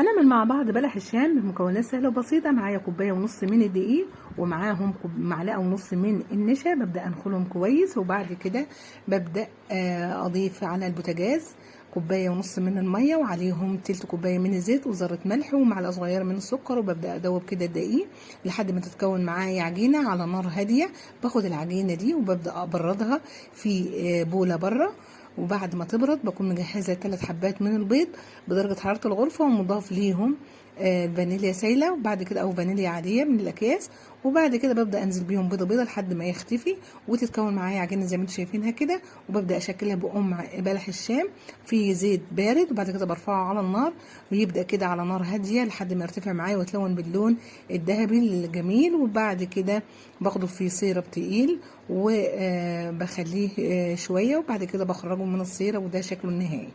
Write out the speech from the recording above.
هنعمل مع بعض بلح الشام بمكونات سهله وبسيطه. معايا كوبايه ونص من الدقيق، ومعاهم معلقه ونص من النشا. ببدا انخلهم كويس، وبعد كده ببدا اضيف على البوتاجاز كوبايه ونص من الميه، وعليهم تلت كوبايه من الزيت وذره ملح ومعلقه صغيره من السكر. وببدا ادوب كده الدقيق لحد ما تتكون معايا عجينه على نار هاديه. باخد العجينه دي وببدا ابردها في بوله بره، وبعد ما تبرد بكون مجهزه 3 حبات من البيض بدرجه حراره الغرفه، ومضاف ليهم فانيليا سايله، وبعد كده او فانيليا عاديه من الاكياس. وبعد كده ببدا انزل بيهم بيضه بيضه لحد ما يختفي وتتكون معايا عجينه زي ما انتم شايفينها كده. وببدا اشكلها بأم بلح الشام في زيت بارد، وبعد كده برفعه على النار ويبدا كده على نار هاديه لحد ما يرتفع معايا ويتلون باللون الذهبي الجميل. وبعد كده باخده في سيرب تقيل وبخليه شويه، وبعد كده بخرجه من السيرة، وده شكله النهائي.